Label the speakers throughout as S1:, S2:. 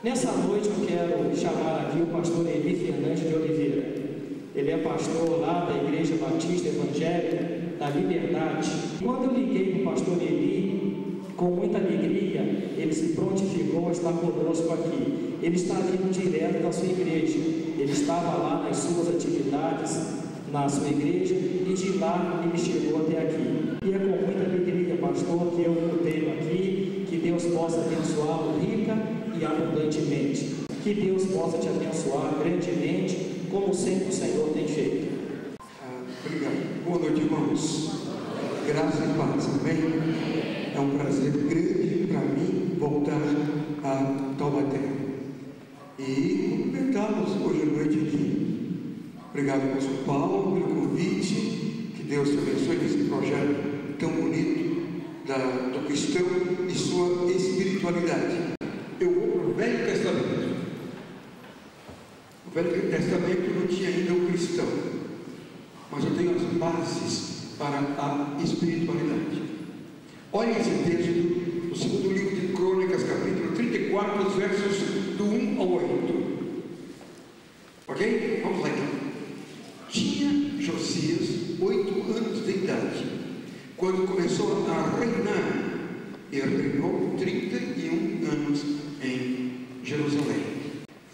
S1: Nessa noite eu quero chamar aqui o pastor Eli Fernandes de Oliveira. Ele é pastor lá da Igreja Batista Evangélica da Liberdade. Quando eu liguei para o pastor Eli, com muita alegria, ele se prontificou a estar conosco aqui. Ele está vindo direto da sua igreja. Ele estava lá nas suas atividades, na sua igreja, e de lá ele chegou até aqui. E é com muita alegria, pastor, que eu venho aqui. Que Deus possa abençoá-lo rica e abundantemente. Que Deus possa te abençoar grandemente, como sempre o Senhor tem feito.
S2: Obrigado. Boa noite, irmãos. Graça e paz, amém? É um prazer grande para mim voltar a Taubaté e cumprimentá-los hoje à noite aqui. Obrigado, pastor Paulo, pelo convite. Que Deus te abençoe nesse projeto tão bonito do cristão e sua espiritualidade. Eu vou para o Velho Testamento. O Velho Testamento não tinha ainda o cristão, mas eu tenho as bases para a espiritualidade. Olha esse texto no segundo livro de Crônicas, capítulo 34, os versos do 1 ao 8. Ok? Vamos lá então. Tinha Josias 8 anos de idade quando começou a reinar, e reinou 31 anos em Jerusalém.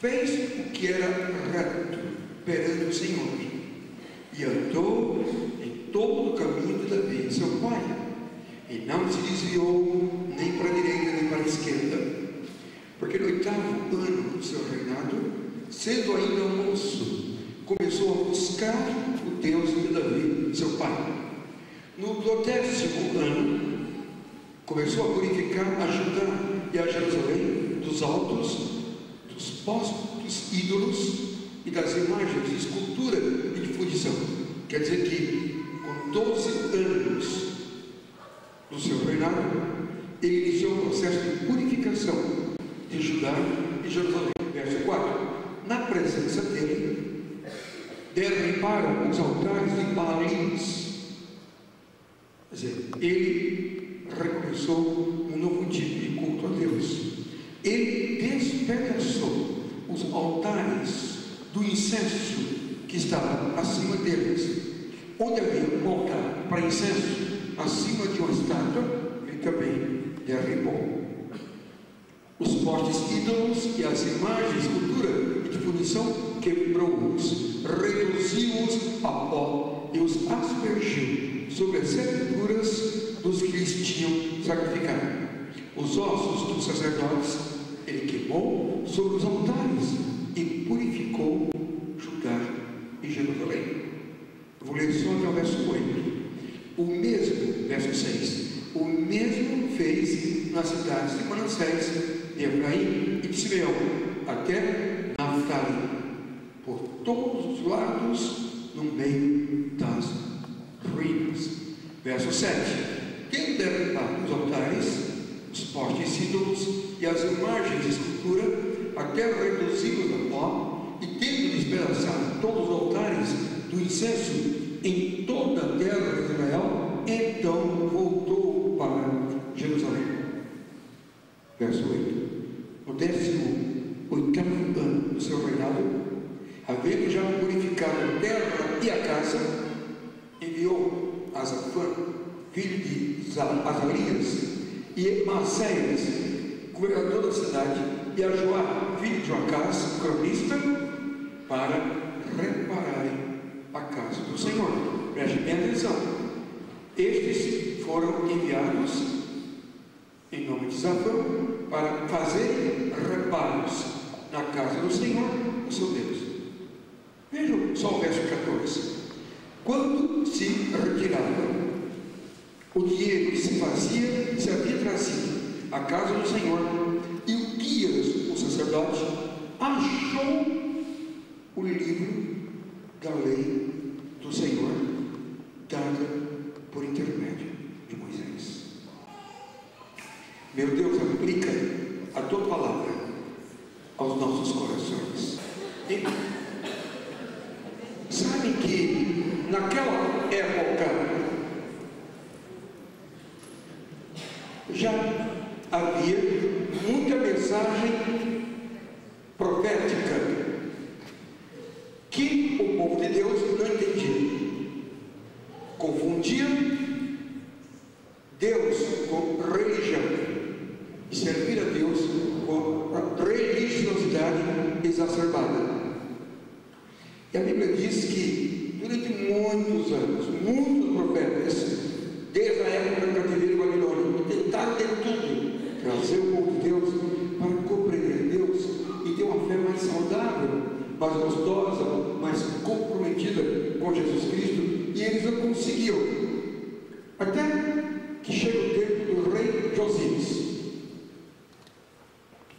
S2: Fez o que era reto perante o Senhor, e andou em todo o caminho de Davi, seu pai, e não se desviou nem para a direita nem para a esquerda, porque no 8º ano do seu reinado, sendo ainda moço, começou a buscar o Deus de Davi, seu pai. No 10º ano, começou a purificar a Judá e a Jerusalém dos altos, dos postos ídolos e das imagens de escultura e de fundição. Quer dizer que, com 12 anos do seu reinado, ele iniciou o processo de purificação de Judá e Jerusalém. Verso 4: na presença dele, derribaram os altares de Baalins. Quer dizer, ele recomeçou um novo tipo de culto a Deus. Ele despedaçou os altares do incenso que estava acima deles. Onde havia um altar para incenso acima de uma estátua, ele também derribou. Os postes ídolos e as imagens de escultura e de fundição quebrou-os, reduziu-os a pó e os aspergiu sobre as sepulturas dos que lhes tinham sacrificado. Os ossos dos sacerdotes ele queimou sobre os altares e purificou Judá e Jerusalém. Eu vou ler só até o verso 8. O mesmo, verso 6, o mesmo fez nas cidades de Manassés, de Efraim e de Simeão, até Naftali, por todos os lados, no meio das ruínas. Verso 7: tendo derribado os altares, os postes ídolos e as imagens de escultura, até reduzi-los a pó, e tendo despedaçado todos os altares do incenso em toda a terra de Israel, então voltou para Jerusalém. Verso 8: no 18º ano do seu reinado, havendo já purificado a terra e a casa, enviou Asafã, filho de Azarias, e Maaseias, governador da cidade, e a Joá, filho de Joacás, cronista, para repararem a casa do Senhor. Preste bem atenção. Estes foram enviados em nome de Asafã para fazerem reparos na casa do Senhor, o seu Deus. Vejam só o verso 14. Quando se retirava o dinheiro que se havia trazido à casa do Senhor, e o Guias, o sacerdote, achou o livro da lei do Senhor, dada por intermédio de Moisés. Meu Deus, aplica a tua palavra aos nossos corações. E sabe que naquela época já havia muita mensagem profética que o povo de Deus não entendia. Confundia Deus com religião e servir a Deus com a religiosidade exacerbada. E a Bíblia diz que durante muitos anos, muitos profetas, desde a época do cativeiro babilônico, tentaram de tudo trazer o povo de Deus para compreender Deus e ter uma fé mais saudável, mais gostosa, mais comprometida com Jesus Cristo, e eles não conseguiram. Até que chega o tempo do rei Josias,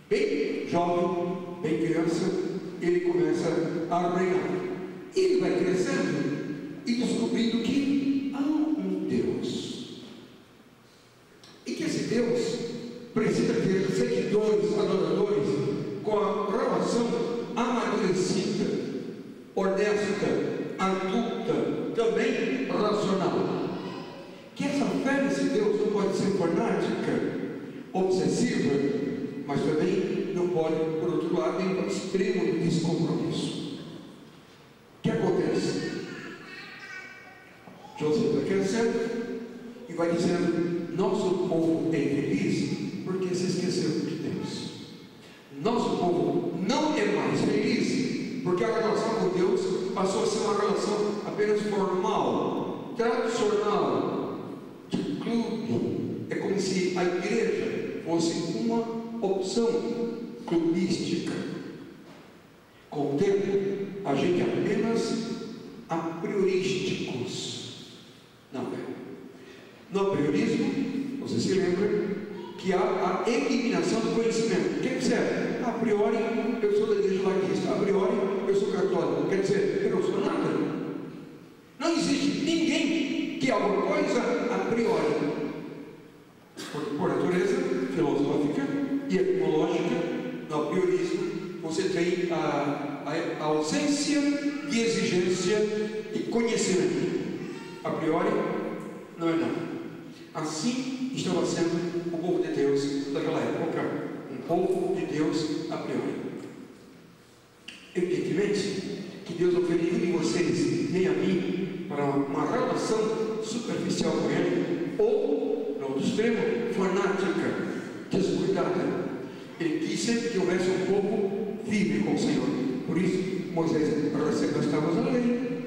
S2: bem jovem, bem criança, ele começa a reinar. Ele vai crescendo e descobrindo que há um Deus, e que esse Deus precisa ter seguidores, adoradores, com a relação amadurecida, honesta, adulta, também racional. Que essa fé nesse Deus não pode ser fanática, obsessiva, mas também não pode, por outro lado, ir para o extremo de descompromisso. O que acontece? José vai crescendo e vai dizendo: nosso povo é infeliz porque se esqueceu de Deus. Nosso povo não é mais feliz porque a relação com Deus passou a ser uma relação apenas formal, tradicional, de clube. É como se a igreja fosse uma opção clubística. Com o tempo, a gente é apenas a priorísticos. Não é? No apriorismo, você se lembra que há a eliminação do conhecimento. Quer dizer, a priori eu sou da igreja batista, a priori eu sou católico, quer dizer, eu não sou nada. Não existe ninguém que é alguma coisa a priori. Por natureza filosófica e etimológica, no apriorismo, você tem a ausência de exigência e conhecimento. A priori, não é nada. Assim estava sendo o povo de Deus daquela época, um povo de Deus a priori. Evidentemente que Deus não fez nenhum de vocês, nem a mim, para uma relação superficial com Ele, ou, no outro extremo, fanática, descuidada. Ele quis sempre que houvesse um povo firme com o Senhor. Por isso, Moisés recebeu as tábuas da lei.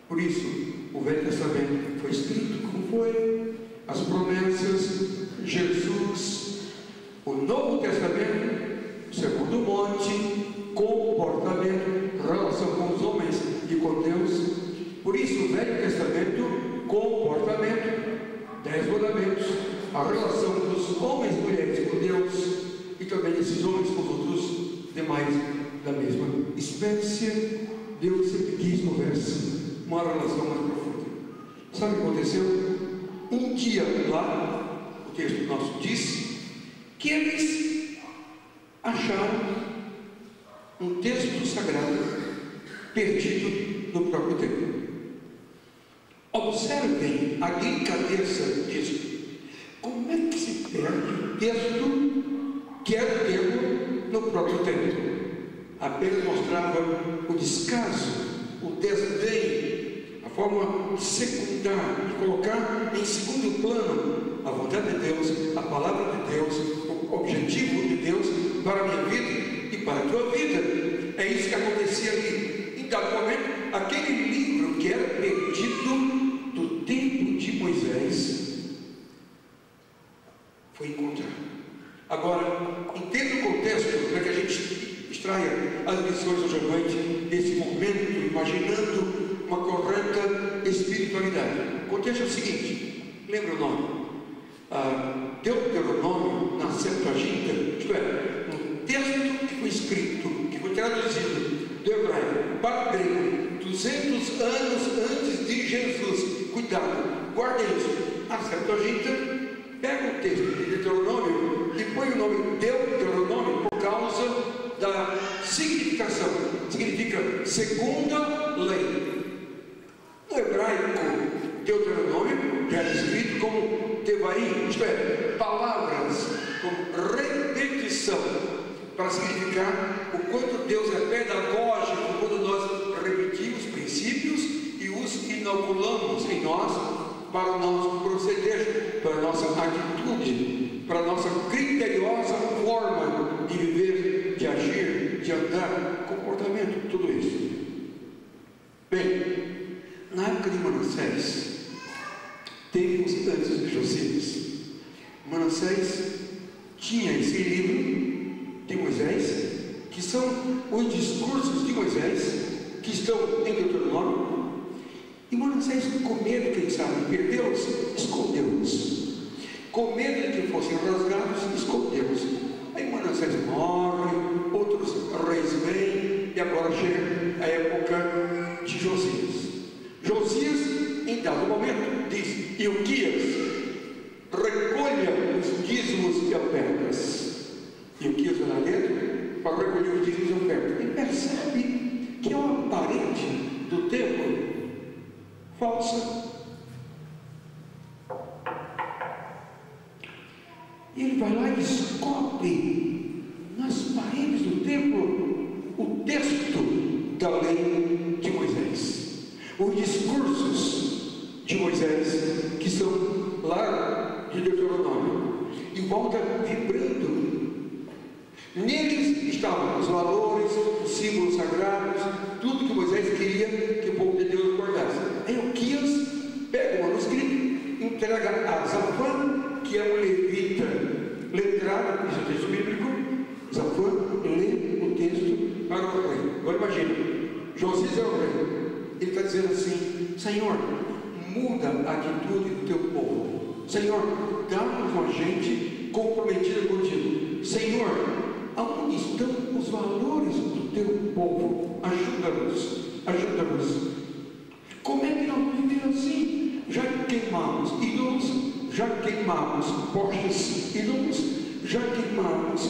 S2: Por isso, o Velho Testamento foi escrito como foi, as promessas, Jesus, o Novo Testamento, o Sermão do Monte, comportamento, relação com os homens e com Deus. Por isso, o Velho Testamento, comportamento, 10 mandamentos, a relação dos homens e mulheres com Deus, e também esses homens com os outros demais da mesma espécie. Deus sempre quis que houvesse uma relação mais profunda. Sabe o que aconteceu? Um dia lá, o texto nosso diz que eles acharam um texto sagrado perdido no próprio templo. Observem a delicadeza disso. Como é que se perde o texto que era o templo no próprio templo? Apenas mostrava o descaso, o desdém, a forma de secundar, de colocar em segundo plano a vontade de Deus, a palavra de Deus, o objetivo de Deus para a minha vida e para a tua vida. É isso que acontecia ali. Em dado momento, aquele livro que era perdido do tempo de Moisés foi encontrado. Agora, entenda o contexto para que a gente extraia as lições hoje à noite desse momento, imaginando uma correta espiritualidade. O contexto é o seguinte: lembra o nome? Deuteronômio, na Septuaginta, isto é, um texto que foi escrito, que foi traduzido do hebraico para o grego 200 anos antes de Jesus. Cuidado, guarda isso. A Septuaginta pega o texto de Deuteronômio e põe o nome Deuteronômio por causa da significação. Significa segunda lei. No hebraico, Deuteronômio era escrito como Tevaim, isto é, palavras, como repetição, para significar o quanto Deus é pedagógico quando nós repetimos princípios e os inoculamos em nós para o nosso proceder, para a nossa atitude, para a nossa criteriosa forma de viver, de agir, de andar, comportamento, tudo isso. Bem, na época de Manassés, tempos antes de Josias, Manassés tinha esse livro de Moisés, que são os discursos de Moisés, que estão em Deuteronômio, e Manassés, com medo, quem sabe, perdê-los, escondeu-os. Com medo de que fossem rasgados, escondeu-os. Aí Manassés morre, outros reis vêm, e agora chega a época de Josias. Josias, em dado momento, diz: Ilquias, recolha os dízimos e ofertas. Ilquias vai lá dentro para recolher os dízimos e ofertas. E percebe que é uma parede do templo falsa. E ele vai lá e descobre nas paredes do templo o texto da lei de Moisés, os discursos de Moisés, que são lá de Deuteronômio, e volta vibrando. Neles estavam os valores, os símbolos sagrados, tudo que Moisés queria que o povo de Deus guardasse. Aí Ilquias pega o manuscrito, entrega a Zafã, que é um levita letrado, isso é texto bíblico. Zafã lê o texto para o rei. Agora imagina, Josias é o rei, ele está dizendo assim: Senhor, muda a atitude do teu povo. Senhor, dá-nos uma gente comprometida contigo. Senhor, aonde estão os valores do teu povo? Ajuda-nos, ajuda-nos. Como é que nós vivemos assim? Já queimamos ídolos, já queimamos postes ídolos, já queimamos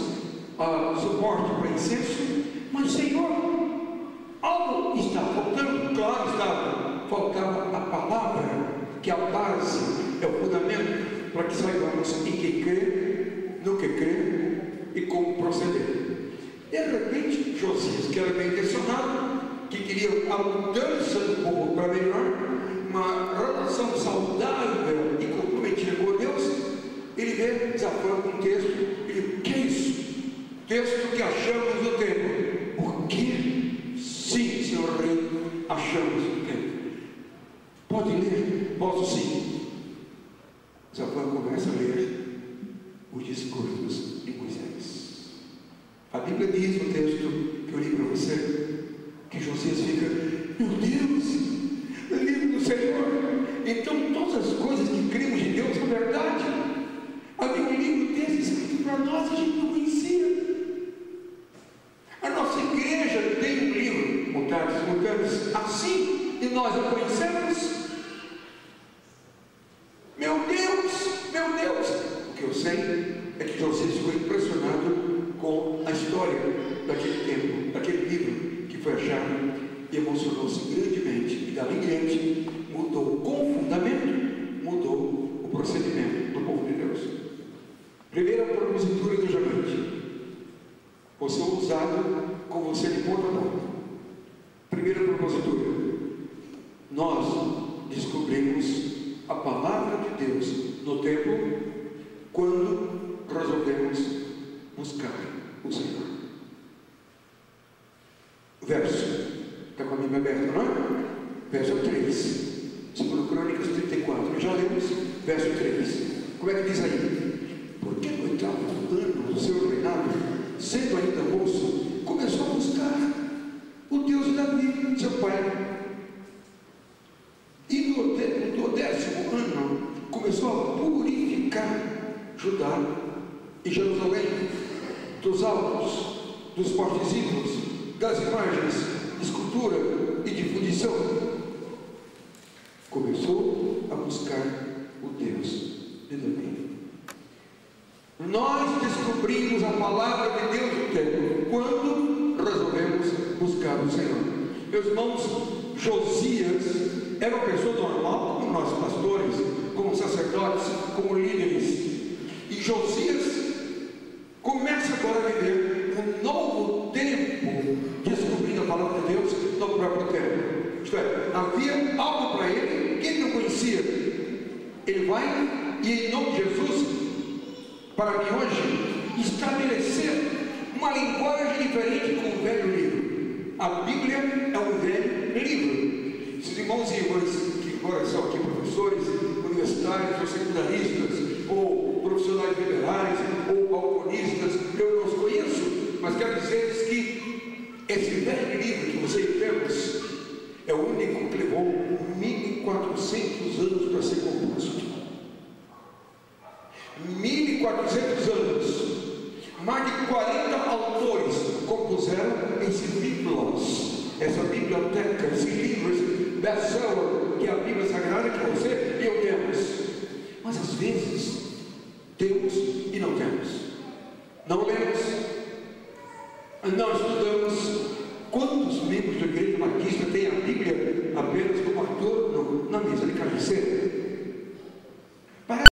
S2: suporte para incenso, mas Senhor, algo está faltando. Claro estava, faltava a palavra, que é a base, é o fundamento para que saibamos em que crer, no que crer e como proceder. De repente, Josias, que era bem intencionado, que queria a mudança do povo para melhor, uma relação saudável e comprometida com Deus, ele vê Zafã com um texto, ele: que é isso? Texto que achamos no templo. O quê? Sim, senhor rei, achamos no templo. Pode ler? Posso sim. Zafã começa a ler os discursos de Moisés. A Bíblia diz no texto que eu li para você, que Josias fica: meu Deus, livro do Senhor, então todas as coisas que cremos em Deus são verdade. Havia um livro desse escrito para nós, a gente não conhecia. A nossa igreja tem um livro, Mutatis, assim, e nós o conhecemos. Meu Deus, o que eu sei é que Josias ficou impressionado com a história daquele tempo, daquele livro que foi achado, e emocionou-se grandemente, e dali em diante mudou com fundamento, mudou o procedimento do povo de Deus. Primeira propositura do Jamante: você é usado com você de ponta a ponta. Primeira propositura: nós descobrimos a palavra de Deus no templo quando resolvemos buscar o Senhor. Verso, está com a Bíblia aberta, não é? Verso 3, segundo Crônicas 34, já lemos, verso 3. Como é que diz aí? Porque no oitavo ano do seu reinado, sendo ainda moço, começou a buscar o Deus de Davi, seu pai. E no 10º ano, começou a purificar Judá e Jerusalém dos altos, dos fortes ídolos, das imagens, escultura e de fundição. Começou a buscar o Deus de Davi. Nós descobrimos a palavra de Deus no templo quando resolvemos buscar o Senhor. Meus irmãos, Josias era uma pessoa normal, como nós pastores, como sacerdotes, como líderes. E Josias começa agora a viver um próprio templo. Isto é, havia algo para ele que ele não conhecia. Ele vai e, em nome de Jesus, para mim hoje, estabelecer uma linguagem diferente com o velho livro. A Bíblia é um velho livro. Esses irmãos e irmãs que agora são aqui professores universitários ou secundaristas, ou profissionais liberais, ou balconistas, eu não os conheço, mas quero dizer-lhes que esse velho livro que vocês temos é o único que levou 1400 anos para ser composto. 1400 anos. Mais de 40 autores compuseram esses livros, essa biblioteca, esse livro, esse best-seller, que é a Bíblia Sagrada, que você e eu temos. Mas às vezes temos e não temos. Não lemos, não estudamos. Quantos membros da Igreja Batista têm a